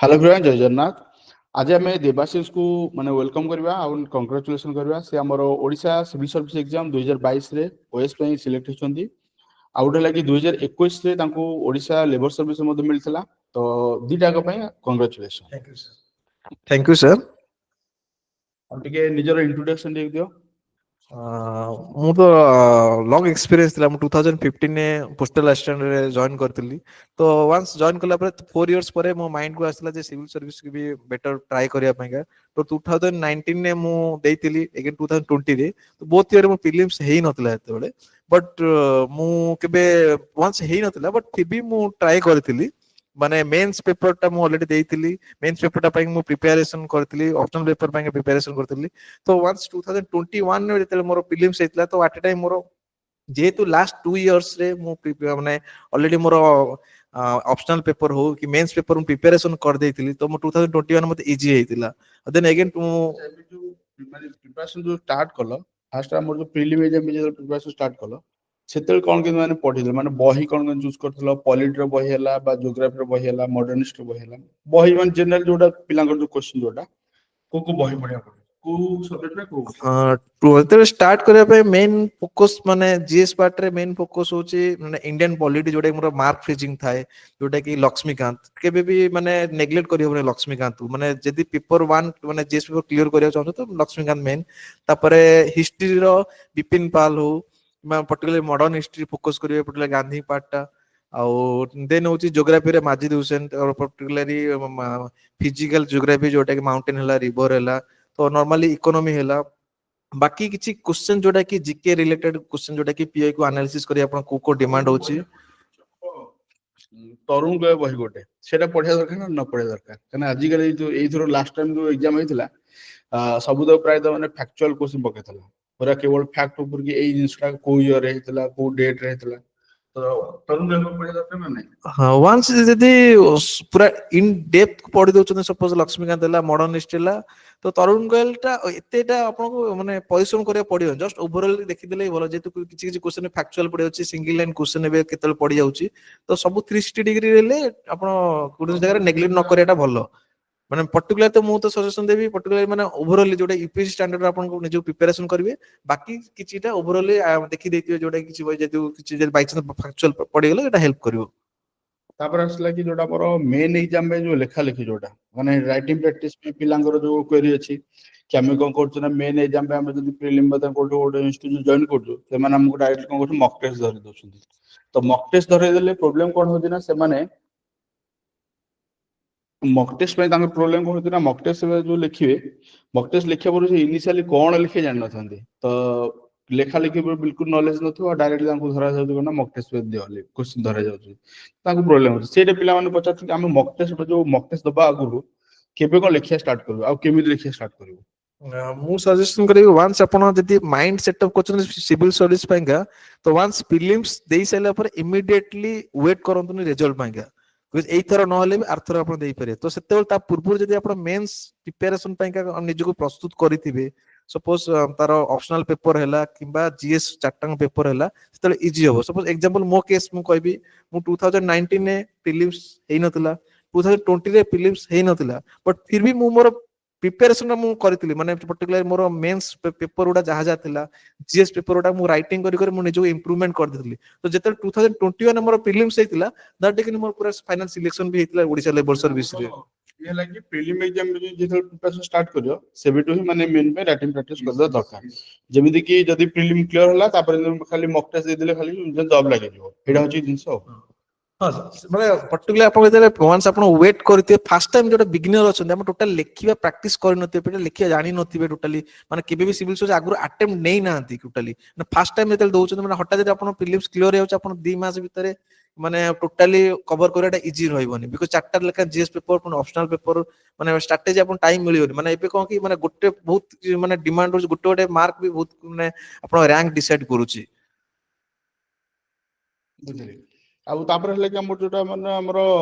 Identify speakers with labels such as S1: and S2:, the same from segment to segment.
S1: Hello everyone जय जगन्नाथ। आज आम देवाशीष को माने वेलकम करवा आ कंग्रेचुलेसन करवा से हमर ओडिशा सिविल सर्विस एग्जाम 2022 रे ओएस पे सिलेक्ट होचंदी। आ उठे लागी 2021 रे तांको ओडिशा लेबर सर्विस मध्ये मिलथिला। तो दीटा को पय congratulation.
S2: Thank you sir. Thank you sir.
S1: अब टिके निजर इंट्रोडक्शन दे दियो।
S2: ମୁଁ ତ ଲଙ୍ଗ୍ ଏକ୍ସପିରିଏନ୍ସ ଥିଲା। ମୁଁ 2015 ପୋଷ୍ଟାଲ ଆସିଷ୍ଟାଣ୍ଟ ରେ ଜଏନ୍ କରିଥିଲି। ତ ୱାନ୍ସ ଜଏନ୍ କଲା ପରେ 4 ଇୟର୍ସ ପରେ ମୋ ମାଇଣ୍ଡ କୁ ଆସିଲା ଯେ ସିଭିଲ ସର୍ଭିସ କି ବି ବେଟର ଟ୍ରାଏ କରିବା ପାଇଁକା। ତ 2019 ରେ ମୁଁ ଦେଇଥିଲି, ଏଗେନ୍ 2020 ରେ ତ ବୋଥ୍ ଇୟର ମୁଁ ପ୍ରିଲିମ୍ସ ହେଇ ନଥିଲା ସେତେବେଳେ। ବଟ୍ ମୁଁ କେବେ ୱାନ୍ସ ହେଇ ନଥିଲା, ବଟ୍ ଫିର୍ ବି ମୁଁ ଟ୍ରାଏ କରିଥିଲି। ମାନେ मेंस पेपर टा ମୁଁ ऑलरेडी ଦେଇଥିଲି। मेंस पेपर ଟା ପାଇଁ ମୁଁ प्रिपरेशन करଥିଲି, ऑप्शनल पेपर ପାଇଁ प्रिपरेशन करଥିଲି। तो वंस 2021 ରେ ଯେତେବେଳେ ମୋର प्रीलिम्स ହେଇଥିଲା, तो एट ए टाइम ମୋର जेहेतु लास्ट 2 इयर्स रे ମୁଁ ମାନେ ऑलरेडी ମୋର ऑप्शनल पेपर हो कि मेंस पेपर ମୁଁ प्रिपरेशन कर ଦେଇଥିଲି, तो ମୁଁ 2021 मते इजी ହେଇଥିଲା। देन अगेन
S1: जो माने प्रिपरेशन जो स्टार्ट कलो फास्ट हमर जो प्रीलिम एग्जाम जे प्रिपरेशन स्टार्ट कलो सेतेल कोन के माने पढिले माने बही कोन चूज करथलो, पॉलिटी रो बही हला बा ज्योग्राफी रो बही हला, मॉडर्निस्ट रो बही हला, बही मान जनरल जोटा पिलांगर जो क्वेश्चन जोटा को बही पढिया पड़े को सब्जेक्ट रे को
S2: तो स्टार्ट करया पे मेन फोकस माने जीएस पार्ट रे मेन फोकस होची माने इंडियन पॉलिटी जोटा मोर मार्क फ्रीजिंग थाए, जोटा कि लक्ष्मीकांत केबे भी माने नेग्लेक्ट करियो माने लक्ष्मीकांत माने जदी पेपर 1 माने जीएस पेपर क्लियर करिया चाहतो तो लक्ष्मीकांत मेन। तापरे हिस्ट्री रो विपिन पाल हो पर्टिकुलर मॉडर्न हिस्ट्री फोकस करियो, पर्टिकुलर गांधी पार्ट टा आउ देन होची ज्योग्राफी रे माजिद हुसैन और पर्टिकुलरली फिजिकल ज्योग्राफी जोटा कि माउंटेन हला, रिवर हला, तो नॉर्मली इकोनॉमी हला। बाकी किछि क्वेश्चन जोटा कि जीके रिलेटेड क्वेश्चन जोटा कि पीआई को एनालिसिस करी आपण को डिमांड होची।
S1: तरुण गय बही गोटे सेटा पढिया दरकार ना न पढिया दरकार कना आजि काली जो एई थरो लास्ट टाइम जो एग्जाम हेतिला सब तो प्राय तो माने फैक्चुअल क्वेश्चन पकेथला पूरा केवल फैक्ट ऊपर कि एई जिनिसटा को ईयर रे हेतिला को डेट रे हेतिला। तो तरुण गय पढिया दरकार ना नहीं।
S2: हाँ वंस जदी पूरा इन डेप्थ पढि दोचन सपोज लक्ष्मीकांत हला, मॉडर्न हिस्ट्री हला, तो तरुण गोयल टा एतेटा आपन को माने परिश्रम करिया पडियो। जस्ट ओवरऑल देखि देले भलो जेतु किछि किछि क्वेश्चन फैक्चुअल पडि अछि, सिंगल लाइन क्वेश्चन एबे केतल पडि जाउची, तो सब 360 डिग्री रेले आपन गुड जगह नेग्लेक्ट न करियाटा भलो। माने पर्टिकुलर तो मु तो सजेशन देबी पर्टिकुलर माने ओवरऑल जोटा यूपीएससी स्टैंडर्ड आपन को निजो प्रिपरेशन करिवे। बाकी किछिटा ओवरऑल देखि देतियो जोटा किछि होय जेतु किछि बाय चांस फैक्चुअल पडि गेलो एटा हेल्प करिवो।
S1: तापर असला कि जोटा मोर मेन एग्जाम में जो लेखा लेखि जोटा माने राइटिंग प्रैक्टिस में पिलांगर जो क्वेरी अछि कि हम कोन करछु ना मेन एग्जाम पे हम जदी प्रीलिम बता कोठो ओडे इंस्टीट्यूट जॉइन करछु से माने हमको डायरेक्ट कोन करछु मॉक टेस्ट धरि दोछुंती। तो मॉक टेस्ट धरि देले प्रॉब्लम कोन होछि ना से माने मॉक टेस्ट में तांगे प्रॉब्लम कोन होछि ना मॉक टेस्ट जो लिखिबे मॉक टेस्ट लिखिया पर इनिशियली कोन लिखे जान नथांती। तो लेखा लेखि पर बिल्कुल नॉलेज नथो डायरेक्ट तांको धरा जाउ कोन मॉक टेस्ट पे दियो क्वेश्चन धरा जाउ तांको प्रॉब्लम होछि। सेटे पिला माने पचाछ कि हम मॉक टेस्ट जो मॉक टेस्ट दबा आगु केबे को लिखिया स्टार्ट करबो आ केमि लिखिया स्टार्ट करबो।
S2: मु सजेशन करी वंस अपन जदी माइंड सेटअप करछन सिविल सर्विस पाइंगा, तो वंस प्रीलिम्स देई साइला पर इमीडिएटली वेट करंतुनी रिजल्ट पाइंगा। बिकॉज़ एई थर न हले भी आर थर अपन देई पारे। तो सेतेबेल ता पूर्व जदी अपन मेंस प्रिपरेशन पाइंगा निजको प्रस्तुत करिथिबे, सपोज तार ऑप्शनल पेपर हैला किबा जीएस चारटांग पेपर हैला सेतेले इजी हो। सपोज एग्जांपल मो केस मु कहबी मु 2019 ने प्रीलिम्स हेइ नथिला, 2020 रे प्रीलिम्स हेइ नथिला, बट फिर भी मु मोर प्रिपरेशन मु करथिली माने पर्टिकुलर मोर मेंस पेपर उडा जहा जा थिला, जीएस पेपर उडा मु राइटिंग करी करी मु निजो इंप्रूवमेंट कर देथिली। तो जेते 2021 मोर प्रीलिम्स हेतिला दैट कि मोर पूरा फाइनल सिलेक्शन भी हेतिला ओडिशा लेबर सर्विस रे।
S1: ये लागी प्रीलिम एग्जाम में जेते प्रिपरेशन स्टार्ट करियो सेबेटो ही माने मेन पे राइटिंग प्रैक्टिस कर दो दरकार। जेमिति कि जदी प्रीलिम क्लियर होला तापर खाली मॉक टेस्ट दे देले खाली जॉब लागि जिवो एडा होची जिंसो।
S2: हाँ माने पर्टिकुलर आपण जेते वंस आपण वेट करते फर्स्ट टाइम जोटा बिगिनर अछन हम टोटल लेखिबा प्रैक्टिस कर नते पे लेखिया जानि नथिबे टोटली माने केबे भी सिविल सर्विस आगु अटेम्प्ट नै नांती टोटली माने फर्स्ट टाइम जेते दोउछन माने हटा जे आपण प्रीलिम्स क्लियर हेउछ आपण 2 मास भितरे माने टोटली कवर करैटा इजी रहइबनी। बिकॉज़ चारटा लेखा जीएस पेपर पुन ऑप्शनल पेपर माने स्ट्रेटजी आपण टाइम मिलियोनी। माने एबे कोन कि माने गोटे बहुत माने डिमांड हो गोटे गोटे मार्क भी बहुत माने आपण रैंक डिसाइड करूची।
S1: बुझली आउ तापर हले कि हमर जोटा माने हमर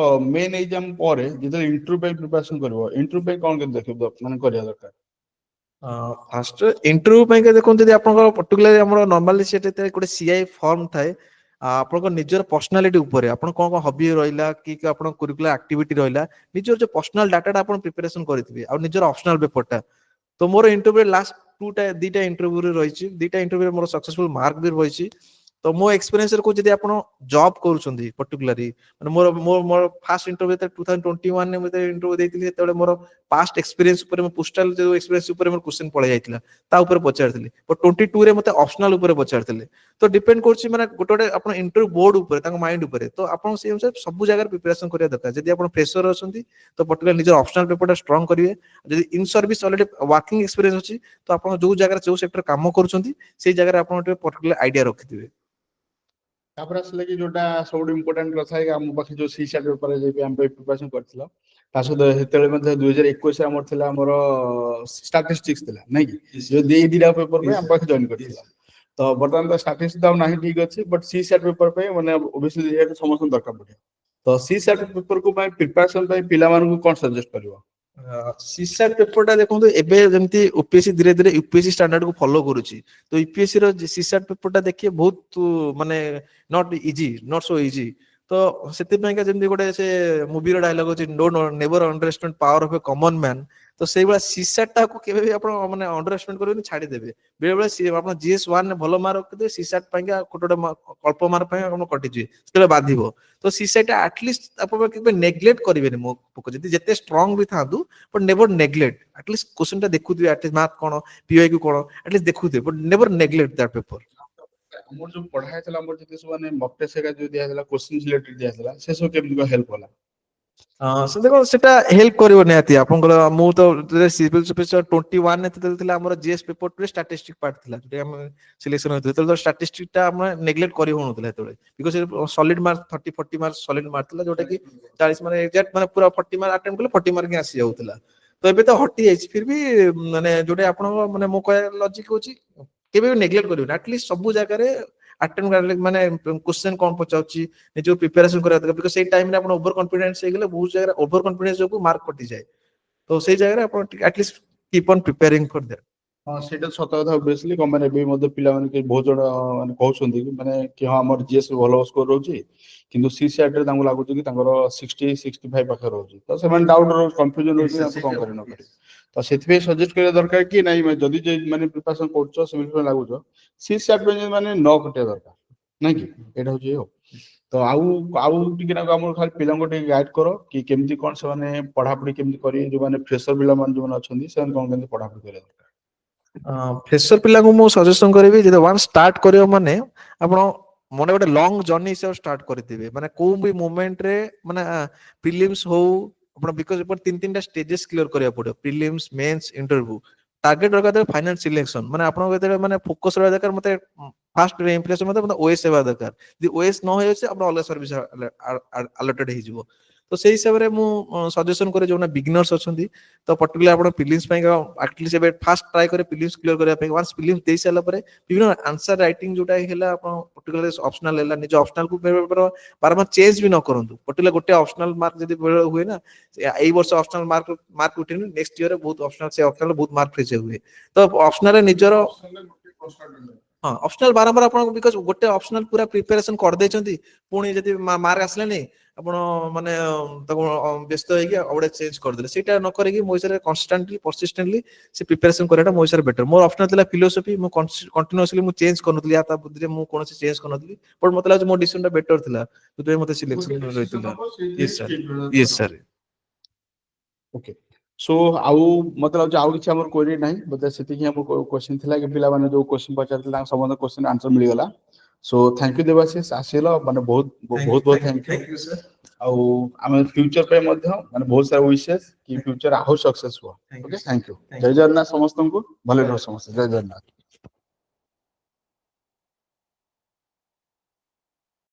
S1: मेन एग्जाम परे जेते इंटरव्यू पे प्रिपरेशन करबो इंटरव्यू पे कोन के देखबो माने करिया दरकार।
S2: फर्स्ट इंटरव्यू पे के देखो जदी आपण पर्टिकुलर हमर नॉर्मली सेटे गोटे सीआई फॉर्म थाए ଆପଣଙ୍କ ନିଜର ପର୍ସନାଲିଟି ଉପରେ ଆପଣ କଣ କଣ ହବି ରହିଲା କି ଆପଣ କରିକୁଲାର ଆକ୍ଟିଭିଟି ରହିଲା ନିଜର ଯୋଉ ପର୍ସନାଲ ଡାଟାଟା ଆପଣ ପ୍ରିପାରେସନ କରିଥିବେ ଆଉ ନିଜର ଅପସନାଲ ପେପରଟା ତ ମୋର ଇଣ୍ଟରଭ୍ୟୁ ଲାଷ୍ଟ ଦିଟା ଇଣ୍ଟରଭ୍ୟୁରେ ରହିଛି ଦିଟା ଇଣ୍ଟରଭ୍ୟୁରେ ମୋର ସକ୍ସେସଫୁଲ ମାର୍କ ବି ରହିଛି ତ ମୋ ଏକ୍ସପିରିଏନ୍ସରେ କହୁଛି ଯଦି ଆପଣ ଜବ୍ କରୁଛନ୍ତି ପର୍ଟିକୁଲାରି ମାନେ ମୋର ଫାଷ୍ଟ ଇଣ୍ଟରଭ୍ୟୁ ଯେତେବେଳେ 2021 ରେ ମୁଁ ଇଣ୍ଟରଭ୍ୟୁ ଦେଇଥିଲି ସେତେବେଳେ ମୋର ପାଷ୍ଟ ଏକ୍ସପିରିଏନ୍ସ ଉପରେ ମୁଁ ପୋଷ୍ଟାଲ ଯୋଉ ଏକ୍ସପିରିଏନ୍ସ ଉପରେ ମୋର କ୍ୱେଶ୍ଚନ ପଳେଇ ଯାଇଥିଲା ତା ଉପରେ ପଚାରିଥିଲି ବଟ୍ 22 ରେ ମତେ ଅପସନାଲ ଉପରେ ପଚାରିଥିଲେ ତ ଡିପେଣ୍ଡ କରୁଛି ମାନେ ଗୋଟେ ଗୋଟେ ଆପଣ ଇଣ୍ଟରଭ୍ୟୁ ବୋର୍ଡ ଉପରେ ତାଙ୍କ ମାଇଣ୍ଡ ଉପରେ ତ ଆପଣ ସେଇ ଅନୁସାରେ ସବୁ ଜାଗାରେ ପ୍ରିପାରେସନ କରିବା ଦରକାର ଯଦି ଆପଣ ଫ୍ରେସର ଅଛନ୍ତି ତ ପର୍ଟିକୁଲାର ନିଜର ଅପସନାଲ ପେପରଟା ଷ୍ଟ୍ରଙ୍ଗ କରିବେ ଯଦି in service already working experience ଅଛି ତ ଆପଣ ଯୋଉ ଜାଗାରେ ଯୋଉ ସେକ୍ଟର କାମ କରୁଛନ୍ତି ସେଇ ଜାଗାରେ ଆପଣ ଟିକେ ପର୍ଟିକୁଲାର ଆଇଡିଆ ରଖିଥିବେ
S1: ତାପରେ ଆସିଲା କି ଯୋଉଟା ସବୁଠୁ ଇମ୍ପୋର୍ଟାଣ୍ଟ କଥା କି ଆମ ପାଖେ ଯୋଉ ସି ସାର୍ଟ ପେପର ଯେବି ଆମ ପାଇଁ ପ୍ରିପାରେସନ କରିଥିଲ ତା ସହିତ ସେତେବେଳେ ମଧ୍ୟ 2021 ଆମର ଥିଲା ଆମର ଷ୍ଟାଟିଷ୍ଟିକ୍ସ ଥିଲା ନାଇଁ କି ଯୋଉ ଦିଟା ପେପର ପାଇଁ ଆମ ପାଖେ ଜଏନ୍ କରିଥିଲା ତ ବର୍ତ୍ତମାନ ତ ଷ୍ଟାଟିଷ୍ଟିକ୍ସ ଆଉ ନାହିଁ ଠିକ ଅଛି ବଟ୍ ସି ସାର୍ଟ ପେପର ପାଇଁ ମାନେ ଓବିୟସଲି ଯେହେତୁ ସମସ୍ତଙ୍କୁ ଦରକାର ପଡିବ ତ ସି ସାର୍ଟ ପେପର କୁ ପାଇଁ ପ୍ରିପାରେସନ ପାଇଁ ପିଲାମାନଙ୍କୁ କଣ ସଜେଷ୍ଟ କରିବ
S2: ସିସାଟ ପେପରଟା ଦେଖନ୍ତୁ ଏବେ ଯେମିତି ଓପିଏସସି ଧୀରେ ଧୀରେ ୟୁପିଏସସି ଷ୍ଟାଣ୍ଡାର୍ଡକୁ ଫଲୋ କରୁଛି ତ ୟୁପିଏସସି ର ସିସାଟ ପେପରଟା ଦେଖିବେ ବହୁତ ମାନେ not easy not so easy ତ ସେଥିପାଇଁକା ଯେମିତି ଗୋଟେ ସେ ମୁଭିର ଡାଇଲଗ ଅଛି never underestimate power of a common man ତ ସେଇଭଳିଆ ସିସାଟଟାକୁ କେବେ ବି ଆପଣ ମାନେ ଅଣ୍ଡରଏଷ୍ଟିମେଟ୍ କରିବେନି ଛାଡିଦେବେ ବେଳେବେଳେ ଆପଣ GS1 ରେ ଭଲ ମାର୍କ ରଖିଦେବେ ସିସାଟ ପାଇଁକା ଗୋଟେ ଅଳ୍ପ ମାର୍କ ପାଇଁ ଆପଣ କଟିଯିବେ ସେତେବେଳେ ବାଧିବ ତ ସିସାଟ ଆଟଲିଷ୍ଟ ଆପଣ କେବେ ନେଗ୍ଲେକ୍ଟ କରିବେନି ମୋ ପକ୍ଷ ଯଦି ଯେତେ ଷ୍ଟ୍ରଙ୍ଗ ବି ଥାନ୍ତୁ ବଟ୍ ନେଭର ନେଗ୍ଲେକ୍ଟ ଆଟଲିଷ୍ଟ କ୍ୱେଶ୍ଚନଟା ଦେଖୁଥିବେ ଆଟଲିଷ୍ଟ ମାର୍କ କଣ ପିୱାଇକ୍ୟୁ କଣ ଆଟଲିଷ୍ଟ ଦେଖୁଥିବେ but never neglect that paper
S1: ଆମର ଯୋଉ ପଢା ହେଇଥିଲା ଆମର ଯେତେ ସବୁ ମାନେ ମକ୍ ଟେଷ୍ଟ ହେକା ଯୋଉ ଦିଆହେଇଥିଲା କ୍ୱେଶ୍ଚନ ରିଲେଟେଡ ଦିଆହେଇଥିଲା ସେ ସବୁ କେମିତି କଣ ହେଲ୍ପ କଲା
S2: ସେ ଦେଖ ସେଟା ହେଲ୍ପ କରିବ ନିହାତି ଆପଣଙ୍କର ମୁଁ ତ ସିଭିଲ ସର୍ଭିସ 21 ରେ ଯେତେବେଳେ ଥିଲା ଆମର ଜିଏସ୍ ପେପର 2 ରେ ଷ୍ଟାଟିଷ୍ଟିକ୍ସ ପାର୍ଟ ଥିଲା ଯୋଉଟା ଆମେ ସିଲେକ୍ସନ ହେଇଥିଲା ସେତେବେଳେ ଷ୍ଟାଟିଷ୍ଟିକ୍ସ ଟା ଆମେ ନେଗ୍ଲେକ୍ଟ କରି ହଉନଥିଲା ସେତେବେଳେ because solid mark 30-40 mark solid mark ଥିଲା ଯୋଉଟା କି 40 ମାନେ ଏକ୍ସାକ୍ଟ ମାନେ ପୁରା 40 ମାର୍କ ଆଟେମ୍ପ୍ଟ କଲେ 40 ମାର୍କ ହିଁ ଆସି ଯାଉଥିଲା ତ ଏବେ ତ ହଟି ଯାଇଛି ଫିର ବି ମାନେ ଯୋଉଟା ଆପଣଙ୍କ ମାନେ ମୋ କହିବା ଲଜିକ ହଉଛି କେବେ ବି ନେଗ୍ଲେକ୍ଟ କରିବେନି ଆଟଲିଷ୍ଟ ସବୁ ଜାଗାରେ ଆଟେମ୍ପ୍ଟ ମାନେ କ୍ୱେଶ୍ଚନ କଣ ପଚାରୁଛି ନିଜକୁ ପ୍ରିପାରେସନ କରିବା ଦରକାର ବିକଜ ସେଇ ଟାଇମରେ ଆପଣ ଓଭର କନଫିଡେନ୍ସ ହେଇଗଲେ ବହୁତ ଜାଗାରେ ଓଭର କନଫିଡେନ୍ସ ଯୋଗୁଁ ମାର୍କ କଟିଯାଏ ତ ସେଇ ଜାଗାରେ ଆପଣ at least keep on preparing for that
S1: ହଁ ସେଇଟା ସତ କଥା ଅବଭିୟସଲି କଣ ମାନେ ଏବେ ମଧ୍ୟ ପିଲାମାନେ କି ବହୁତ ଜଣ ମାନେ କହୁଛନ୍ତି କି ମାନେ କି ହଁ ଆମର ଜିଏସ୍ ଭଲ ସ୍କୋର ରହୁଛି କିନ୍ତୁ ସି ସାର୍ଟ ରେ ତାଙ୍କୁ ଲାଗୁଛି କି ତାଙ୍କର 60-65 ପାଖରେ ରହୁଛି ତ ସେମାନେ ଡାଉଟ ରହୁଛି କନଫ୍ୟୁଜନ ରହୁଛି ତାଙ୍କୁ କଣ କରି ନ କରିବେ ତ ସେଥିପାଇଁ ସଜେଷ୍ଟ କରିବା ଦରକାର କି ନାଇଁ ଯଦି ମାନେ ପ୍ରିପାରେସନ କରୁଛ ସେମିତି ଲାଗୁଛ ସି ସାର୍ଟ ପାଇଁ ମାନେ ନ କଟିବା ଦରକାର ନାଇଁ କି ଏଇଟା ହଉଛି ଆଉ ତ ଆଉ ଟିକେ ନାକୁ ଆମର ଖାଲି ପିଲାଙ୍କୁ ଟିକେ ଗାଇଡ କର କି କେମିତି କଣ ସେମାନେ ପଢାପଢି କେମିତି କରିବେ ଯୋଉମାନେ ଫ୍ରେସର ପିଲାମାନେ ଯୋଉମାନେ ଅଛନ୍ତି ସେମାନେ କଣ କେମିତି ପଢାପଢି କରିବା ଦରକାର
S2: ଫ୍ରେସର ପିଲାଙ୍କୁ ମୁଁ ସଜେସନ କରିବି ଯଦି ୱାନ୍ ଷ୍ଟାର୍ଟ କରିବ ମାନେ ଆପଣ ମନେ ଗୋଟେ ଲଙ୍ଗ ଜର୍ଣ୍ଣି ହିସାବରେ ଷ୍ଟାର୍ଟ କରିଥିବେ ମାନେ କୋଉ ବି ମୋମେଣ୍ଟରେ ମାନେ ପ୍ରିଲିମ୍ସ ହଉ ଆପଣ ବିକଜ ଏପଟେ 3ଟା ଷ୍ଟେଜେସ୍ କ୍ଲିୟର କରିବାକୁ ପଡିବ ପ୍ରିଲିମ୍ସ ମେନ୍ସ ଇଣ୍ଟରଭ୍ୟୁ ଟାର୍ଗେଟ ରଖିବା ଫାଇନାଲ ସିଲେକ୍ସନ ମାନେ ଆପଣଙ୍କ ଯେତେବେଳେ ମାନେ ଫୋକସ ରହିବା ଦରକାର ମତେ ଫାଷ୍ଟ ଇମ୍ପ୍ରେସନ ମତେ ଓଏସ୍ ହେବା ଦରକାର ଯଦି ଓଏସ୍ ନ ହେଇଯାଉଛି ଆପଣ ଅଲଗା ସର୍ଭିସ ଆଲର୍ଟେଡ ହେଇଯିବ ତ ସେଇ ହିସାବରେ ମୁଁ ସଜେସନ କରେ ଯୋଉମାନେ ବିଗିନର୍ସ ଅଛନ୍ତି ତ ପର୍ଟିକୁଲାର ଆପଣ ପ୍ରିଲିମ୍ସ ପାଇଁ ଆଟଲିଷ୍ଟ ଏବେ ଫାଷ୍ଟ ଟ୍ରାଏ করে ପ୍ରିଲିମ୍ସ କ୍ଲିୟର କରିବା ପାଇଁ ୱାନ୍ସ ପ୍ରିଲିମ୍ସ ଦେଇ ସାରିଲା ପରେ ବିଭିନ୍ନ ଆନ୍ସର ରାଇଟିଂ ଯୋଉଟା ହେଲା ଆପଣ ପର୍ଟିକୁଲାର ଅପସନାଲ ହେଲା ନିଜ ଅପସନାଲକୁ ବାରମ୍ବାର ଚେଞ୍ଜ ବି ନ କରନ୍ତୁ ପର୍ଟିକୁଲାର ଗୋଟେ ଅପସନାଲ ମାର୍କ ଯଦି ବେଳେ ହୁଏ ନା ଏଇ ବର୍ଷ ଅପସନାଲ ମାର୍କ ଉଠେନି ନେକ୍ସଟ ଇୟର ବହୁତ ଅପସନାଲ ସେ ଅପସନାଲ ବହୁତ ମାର୍କ ଫେଚ ହୁଏ ତ ଅପସନାଲରେ ନିଜର ହଁ ଅପସନାଲ ବାରମ୍ବାର ଆପଣ ବିକଜ ଗୋଟେ ଅପସନାଲ ପୁରା ପ୍ରିପାରେସନ କରିଦେଇଛନ୍ତି ପୁଣି ଯଦି ମାର୍କ ଆସିଲାନି ଆପଣ ମାନେ ତାକୁ ବ୍ୟସ୍ତ ହେଇକି ଆଉ ଗୋଟେ ଚେଞ୍ଜ କରିଦେଲେ ସେଇଟା ନ କରିକି ମୋ ହିସାବରେ କନଷ୍ଟାଣ୍ଟଲି ପରସିଷ୍ଟେଣ୍ଟଲି ସେ ପ୍ରିପାରେସନ କରିବାଟା ମୋ ହିସାବରେ ବେଟର ମୋର ଅପସନାଲ ଥିଲା ଫିଲୋସଫି ମୁଁ କଣ୍ଟିନ୍ୟୁଅସଲି ମୁଁ ଚେଞ୍ଜ କରୁନଥିଲି ୟା ତା ବୁଦ୍ଧିରେ ମୁଁ କୌଣସି ଚେଞ୍ଜ କରୁନଥିଲି ବଟ୍ ମତେ ଲାଗୁଛି ମୋ ଡିସିସନଟା ବେଟର ଥିଲା ସେଥିପାଇଁ ମତେ ସିଲେକ୍ସନ ରହିଥିଲା Yes sir Yes sir
S1: okay so ଆଉ ମତେ ଲାଗୁଛି ଆଉ କିଛି ଆମର କ୍ୱେରି ନାହିଁ ବୋଧେ ସେତିକି ହିଁ ଆମ କ୍ୱେଶ୍ଚିନ ଥିଲା କି ପିଲାମାନେ ଯୋଉ କ୍ୱେଶ୍ଚିନ ପଚାରିଥିଲେ ତାଙ୍କ ସମସ୍ତ କ୍ୱେଶ୍ଚିନ ଆନ୍ସର ମିଳିଗଲା ସୋ ଥ୍ୟାଙ୍କ ୟୁ ଦେବାଶିଷ ଆସିଲ ମାନେ ବହୁତ ବହୁତ ବହୁତ ଥ୍ୟାଙ୍କ ୟୁ ଆଉ ଆମେ ଫ୍ୟୁଚର ପାଇଁ ମଧ୍ୟ ମାନେ ବହୁତ ସାରା ୱିଶେସ୍ କି ଫ୍ୟୁଚର ଆହୁରି ସକ୍ସେସ ହୁଅ ଓକେ ଥ୍ୟାଙ୍କ ୟୁ ଜୟ ଜଗନ୍ନାଥ ସମସ୍ତଙ୍କୁ ଭଲରେ ରୁହ ସମସ୍ତେ ଜୟ ଜଗନ୍ନାଥ